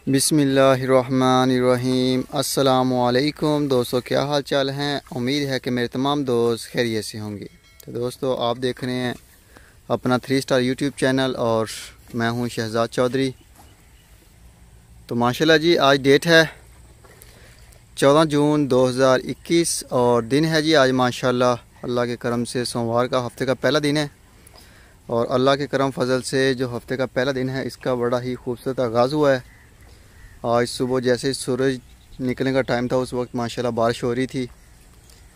बिस्मिल्लाहिर्रहमानिर्रहीम। अस्सलामुअलैकुम दोस्तों, क्या हाल चाल हैं। उम्मीद है कि मेरे तमाम दोस्त खैरियत से होंगे। तो दोस्तों, आप देख रहे हैं अपना 3 स्टार यूट्यूब चैनल और मैं हूं शहजाद चौधरी। तो माशाल्लाह जी, आज डेट है 14 जून 2021 और दिन है जी आज माशाल्लाह अल्लाह के करम से सोमवार का हफ्ते का पहला दिन है। और अल्लाह के करम फजल से जो हफ्ते का पहला दिन है इसका बड़ा ही खूबसूरत आगाज़ हुआ है। आज सुबह जैसे ही सूरज निकलने का टाइम था उस वक्त माशाल्लाह बारिश हो रही थी।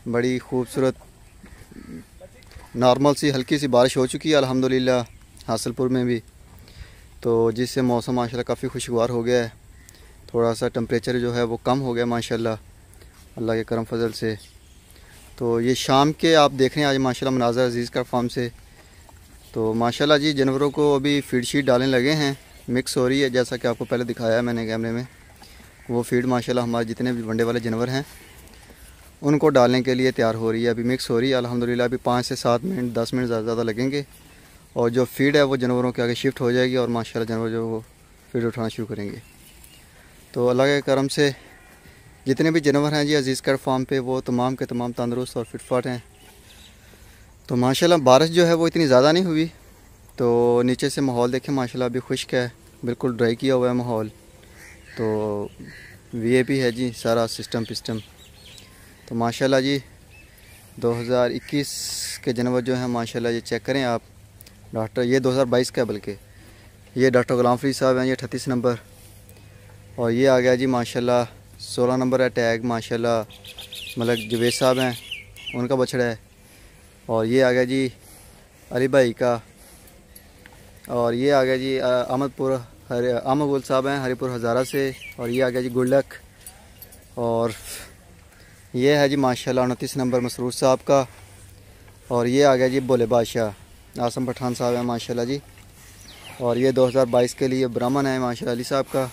बड़ी खूबसूरत नॉर्मल सी हल्की सी बारिश हो चुकी है अल्हम्दुलिल्लाह हासिलपुर में भी। तो जिससे मौसम माशाल्लाह काफ़ी खुशगवार हो गया है। थोड़ा सा टेम्परेचर जो है वो कम हो गया माशाल्लाह अल्लाह के करम फजल से। तो ये शाम के आप देख रहे हैं आज माशाल्लाह मनाज़र अज़ीज़ का फार्म से। तो माशाल्लाह जी जानवरों को अभी फीड शीट डालने लगे हैं, मिक्स हो रही है जैसा कि आपको पहले दिखाया है मैंने कैमरे में। वो फीड माशाल्लाह हमारे जितने भी वनडे वाले जानवर हैं उनको डालने के लिए तैयार हो रही है, अभी मिक्स हो रही है अल्हम्दुलिल्लाह। अभी 5 से 7 मिनट 10 मिनट ज़्यादा लगेंगे और जो फीड है वो जानवरों के आगे शिफ्ट हो जाएगी और माशाल्लाह जानवर जो वो फीड उठाना शुरू करेंगे। तो अल्लाह के करम से जितने भी जानवर हैं जी अज़ीज़ कैट फार्म पे वो तमाम के तमाम तंदुरुस्त और फिटफाट हैं। तो माशाल्लाह बारिश जो है वो इतनी ज़्यादा नहीं हुई। तो नीचे से माहौल देखें माशाल्लाह अभी खुश्क है, बिल्कुल ड्राई किया हुआ है माहौल। तो वीआईपी है जी सारा सिस्टम। तो माशाल्लाह जी 2021 के जानवर जो हैं माशाल्लाह ये चेक करें आप। डॉक्टर ये 2022 का है, बल्कि ये डॉक्टर गुलाम फरीद साहब हैं, ये 38 नंबर। और ये आ गया जी माशाल्लाह 16 नंबर है टैग माशाल्लाह मलिक जवेद साहब हैं, उनका बछड़ा है। और ये आ गया जी अली भाई का। और ये आ गया जी अहमदपुर अहमद साहब हैं हरीपुर हज़ारा से। और ये आ गया जी गुल्लक। और ये है जी माशाल्लाह 29 नंबर मसरूर साहब का। और ये आ गया जी बोले बादशाह आसम पठान साहब हैं माशाल्लाह जी। और ये 2022 के लिए ब्राह्मण है माशाल्लाह अली साहब का।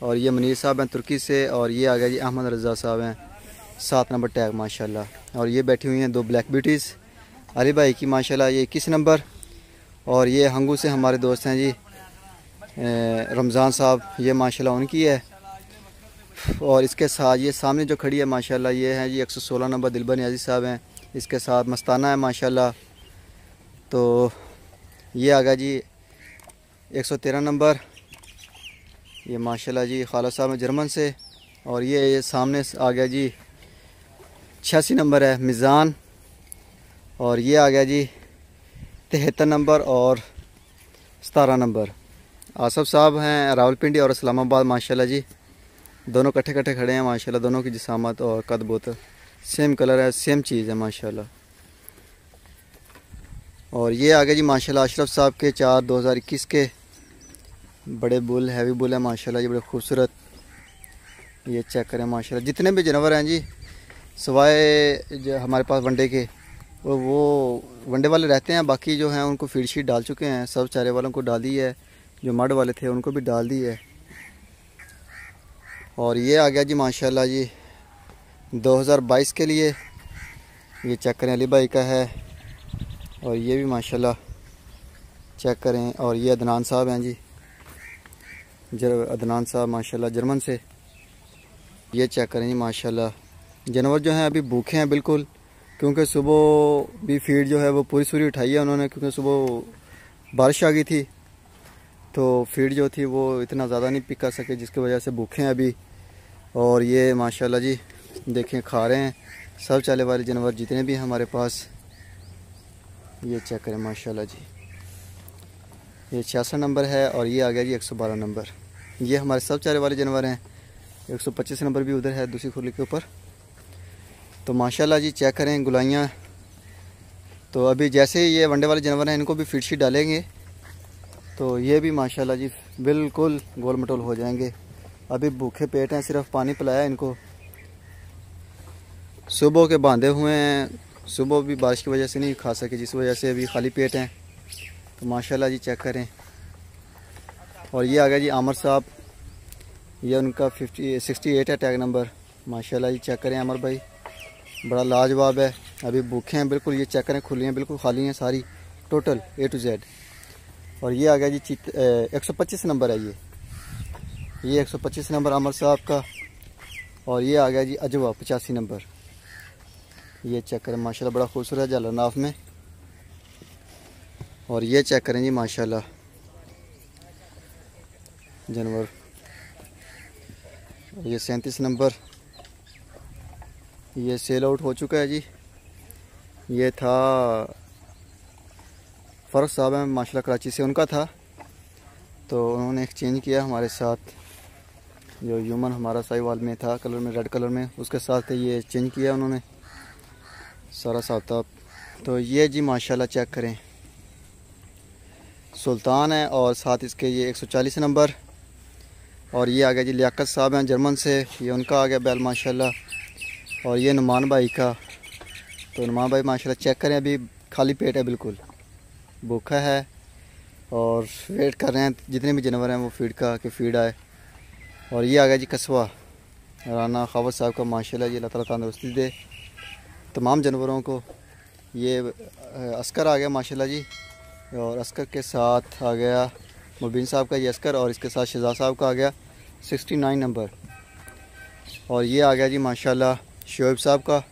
और ये मनीर साहब हैं तुर्की से। और ये आ गया जी अहमद रज़ा साहब हैं 7 नंबर टैग माशाल्लाह। और ये बैठी हुई हैं 2 ब्लैक ब्यूटीज़ अली भाई की माशाल्लाह, ये 21 नंबर। और ये हंगू से हमारे दोस्त हैं जी रमज़ान साहब, ये माशाल्लाह उनकी है। और इसके साथ ये सामने जो खड़ी है माशाल्लाह ये है जी 116 नंबर दिलबर नियाज़ी साहब हैं, इसके साथ मस्ताना है माशाल्लाह। तो ये आ गया जी 113 नंबर, ये माशाल्लाह जी खाला साहब हैं जर्मन से। और ये सामने आ गया जी 86 नंबर है मिज़ान। और ये आ गया जी 73 नंबर और 17 नंबर आसफ साहब हैं रावलपिंडी और इस्लामाबाद माशाल्लाह जी। दोनों कट्ठे खड़े हैं माशाल्लाह, दोनों की जिसामत और कद बहुत सेम कलर है, सेम चीज़ है माशाल्लाह। और ये आ गए जी माशाल्लाह अशरफ साहब के 4 2021 के बड़े बुल हैवी बुल है माशाल्लाह, ये बड़े खूबसूरत। ये चेक करें माशाल्लाह जितने भी जानवर हैं जी सिवाय जो हमारे पास वनडे के वो वनडे वाले रहते हैं, बाकी जो हैं उनको फीड शीट डाल चुके हैं। सब चारे वालों को डाल दी है, जो मड वाले थे उनको भी डाल दी है। और ये आ गया जी माशाल्लाह जी 2022 के लिए, ये चेक करें अली भाई का है। और ये भी माशाल्लाह चेक करें। और ये अदनान साहब हैं जी, अदनान साहब माशाल्लाह जर्मन से। ये चेक करें जी माशाल्लाह जानवर जो हैं अभी भूखे हैं बिल्कुल, क्योंकि सुबह भी फीड जो है वो पूरी सूरी उठाई है उन्होंने, क्योंकि सुबह बारिश आ गई थी तो फीड जो थी वो इतना ज़्यादा नहीं पिका सके, जिसकी वजह से भूखे हैं अभी। और ये माशाल्लाह जी देखें खा रहे हैं सब चाले वाले जानवर जितने भी हैं हमारे पास। ये चेक करें माशाल्लाह जी, ये 66 नंबर है। और ये आ गया जी 112 नंबर, ये हमारे सब चाले वाले जानवर हैं। 125 नंबर भी उधर है दूसरी खुली के ऊपर। तो माशाल्लाह जी चेक करें गुलाइयाँ। तो अभी जैसे ही ये वनडे वाले जानवर हैं इनको भी फीड शीट डालेंगे तो ये भी माशाल्लाह जी बिल्कुल गोल मटोल हो जाएंगे। अभी भूखे पेट हैं, सिर्फ पानी पिलाया इनको, सुबह के बांधे हुए हैं। सुबह भी बारिश की वजह से नहीं खा सके, जिस वजह से अभी खाली पेट हैं। तो माशाल्लाह जी चेक करें। और ये आ गया जी आमर साहब, ये उनका 68 है टैग नंबर माशाल्लाह जी। चेक करें अमर भाई बड़ा लाजवाब है, अभी भूखे हैं बिल्कुल। ये चेक करें खुली हैं बिल्कुल, खाली हैं सारी टोटल A to Z। और ये आ गया जी 125 नंबर है ये। ये 125 नंबर आमर साहब का। और ये आ गया जी अजवा 85 नंबर। ये चेक करें माशाल्लाह, बड़ा खूबसूरत झालर नाफ में। और ये चेक करें जी माशाल्लाह जानवर। ये 37 नंबर, ये सेल आउट हो चुका है जी। ये था फ़र्क साहब है माशाल्लाह, कराची से उनका था, तो उन्होंने एक्सचेंज किया हमारे साथ। जो ह्यूमन हमारा साहिवाल में था कलर में, रेड कलर में, उसके साथ ये चेंज किया उन्होंने सारा साहब। तो ये जी माशाल्लाह चेक करें सुल्तान है, और साथ इसके ये 140 नंबर। और ये आ गया जी लियाकत साहब हैं जर्मन से, ये उनका आ गया बैल माशाल्लाह। और ये नुमान भाई का। तो नुमान भाई माशाल्लाह चेक करें, अभी खाली पेट है, बिल्कुल भूखा है और वेट कर रहे हैं जितने भी जानवर हैं वो फीड का कि फीड आए। और ये आ गया जी कस्बा राना खावत साहब का माशाल्लाह जी, अल्लाह ताला तंदुरुस्ती दे तमाम जानवरों को। ये अस्कर आ गया माशाल्लाह जी, और अस्कर के साथ आ गया मुबीन साहब का ये अस्कर, और इसके साथ शहजाद साहब का आ गया 69 नंबर। और ये आ गया जी माशाल्लाह शोएब साहब का,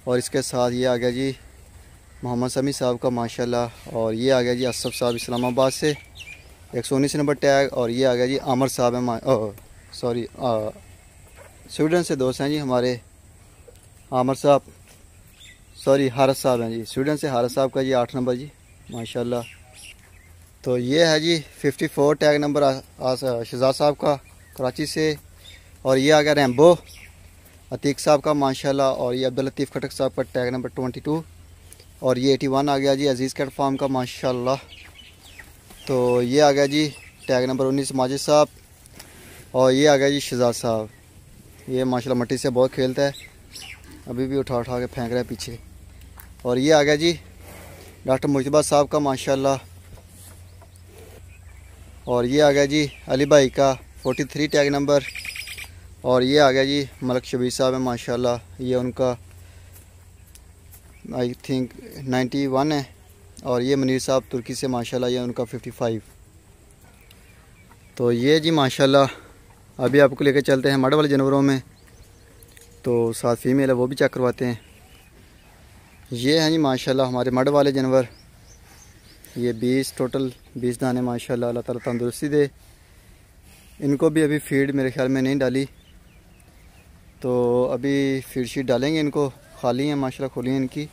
और इसके साथ ये आ गया जी मोहम्मद समी साहब का माशाल्लाह। और ये आ गया जी असफ साहब इस्लामाबाद से 119 नंबर टैग। और ये आ गया जी आमर साहब है, सॉरी स्वीडन से दोस्त हैं जी हमारे आमर साहब, सॉरी हारस साहब हैं जी, स्वीडन से हारस साहब का जी 8 नंबर जी माशाल्लाह। तो ये है जी 54 टैग नंबर शहजाद साहब का कराची से। और ये आ गया रैम्बो अतीक साहब का माशाल्लाह। और ये अब्दुल लतीफ़ खटक साहब का टैग नंबर 22। और ये 81 आ गया जी अजीज़ कैट फार्म का माशाल्लाह। तो ये आ गया जी टैग नंबर 19 माजिद साहब। और ये आ गया जी शहजाद साहब, ये माशाल्लाह मट्टी से बहुत खेलता है, अभी भी उठा उठा के फेंक रहा है पीछे। और ये आ गया जी डॉक्टर मुजतबा साहब का माशाल्लाह। और ये आ गया जी अली भाई का 43 टैग नंबर। और ये आ गया जी मलक शबीर साहब है माशाल्लाह, ये उनका आई थिंक 91 है। और ये मनीर साहब तुर्की से माशाल्लाह, ये उनका 55। तो ये जी माशाल्लाह अभी आपको लेकर चलते हैं मड वाले जानवरों में, तो साथ फीमेल है वो भी चेक करवाते हैं। ये हैं जी माशाल्लाह हमारे मड वाले जानवर, ये 20 टोटल 20 दाने माशाल्लाह, अल्लाह ताला तंदुरुस्ती दे। इनको भी अभी फीड मेरे ख्याल में नहीं डाली, तो अभी फीड शीट डालेंगे। इनको खाली हैं माशाल्लाह, खोली हैं इनकी।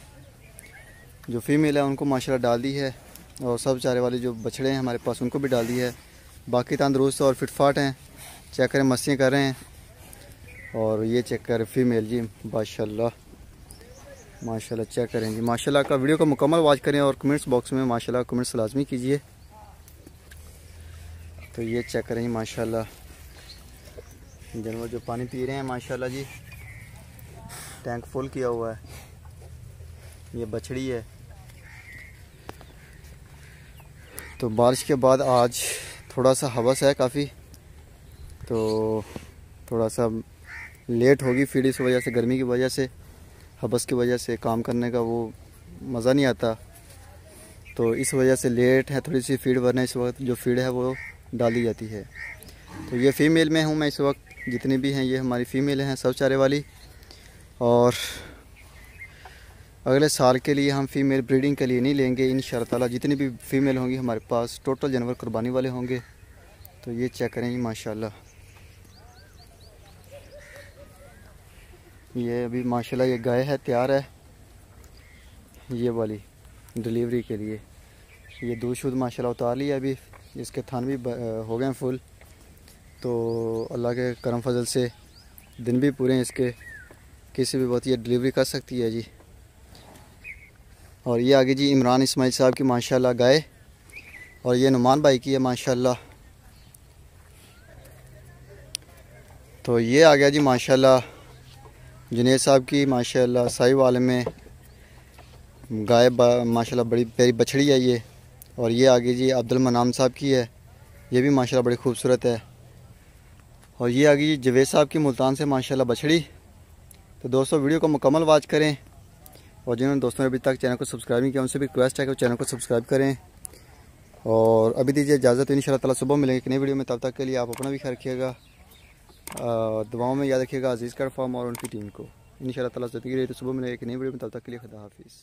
जो फीमेल है उनको माशाल्लाह डाल दी है, और सब चारे वाले जो बछड़े हैं हमारे पास उनको भी डाल दी है। बाकी तंदुरुस्त और फिटफाट हैं, चेक करें मस्तियाँ कर रहे हैं। और ये चेक करें फीमेल जी माशाल्लाह माशाल्लाह, चेक करें जी माशाल्लाह। का वीडियो को मुकम्मल वॉच करें और कमेंट्स बॉक्स में माशाल्लाह कमेंट्स लाजमी कीजिए। तो ये चेक करें जी माशाल्लाह जानवर जो पानी पी रहे हैं माशाल्लाह जी, टैंक फुल किया हुआ है। ये बछड़ी है। तो बारिश के बाद आज थोड़ा सा हवस है काफ़ी, तो थोड़ा सा लेट होगी फीड, इस वजह से गर्मी की वजह से, हवस की वजह से काम करने का वो मज़ा नहीं आता, तो इस वजह से लेट है थोड़ी सी फीड, वरना इस वक्त जो फीड है वो डाली जाती है। तो ये फ़ीमेल में हूँ मैं इस वक्त, जितनी भी हैं ये हमारी फ़ीमेल हैं सब चारे वाली। और अगले साल के लिए हम फ़ीमेल ब्रीडिंग के लिए नहीं लेंगे इंशाअल्लाह ताला, जितनी भी फ़ीमेल होंगी हमारे पास टोटल जानवर कुर्बानी वाले होंगे। तो ये चेक करें जी माशाल्लाह, ये अभी माशाल्लाह ये गाय है तैयार है ये वाली डिलीवरी के लिए। ये दूध शुद्ध माशाल्लाह उतार लिया, अभी इसके थान भी हो गए फुल। तो अल्लाह के करम फजल से दिन भी पूरे हैं इसके, किसी भी वक्त ये डिलीवरी कर सकती है जी। और ये आगे जी इमरान इस्माइल साहब की माशाल्लाह गाय, और ये नुमान भाई की है माशाल्लाह। तो ये आ गया जी माशाल्लाह जुनेद साहब की माशाल्लाह साहिवाल में गाय माशाल्लाह बड़ी प्यारी बछड़ी है ये। और ये आगे जी अब्दुल मनाम साहब की है, ये भी माशाल्लाह बड़ी खूबसूरत है। और ये आगे जी जवेद साहब की मुल्तान से माशाल्लाह बछड़ी। तो दोस्तों वीडियो को मुकम्मल वॉच करें, और जिन्होंने दोस्तों ने अभी तक चैनल को सब्सक्राइब नहीं किया उनसे भी रिक्वेस्ट है कि चैनल को सब्सक्राइब करें और अभी दीजिए इजाज़त, इंशाअल्लाह ताला सुबह मिलेंगे एक नई वीडियो में। तब तक के लिए आप अपना भी ख्याल रखिएगा, दुआओं में याद रखिएगा अजीज़ कर फार्म और उनकी टीम को। इंशाअल्लाह ताला ज़िंदगी रही तो सुबह मिलेंगे एक नई वीडियो में। तब तक के लिए खुदा हाफिज़।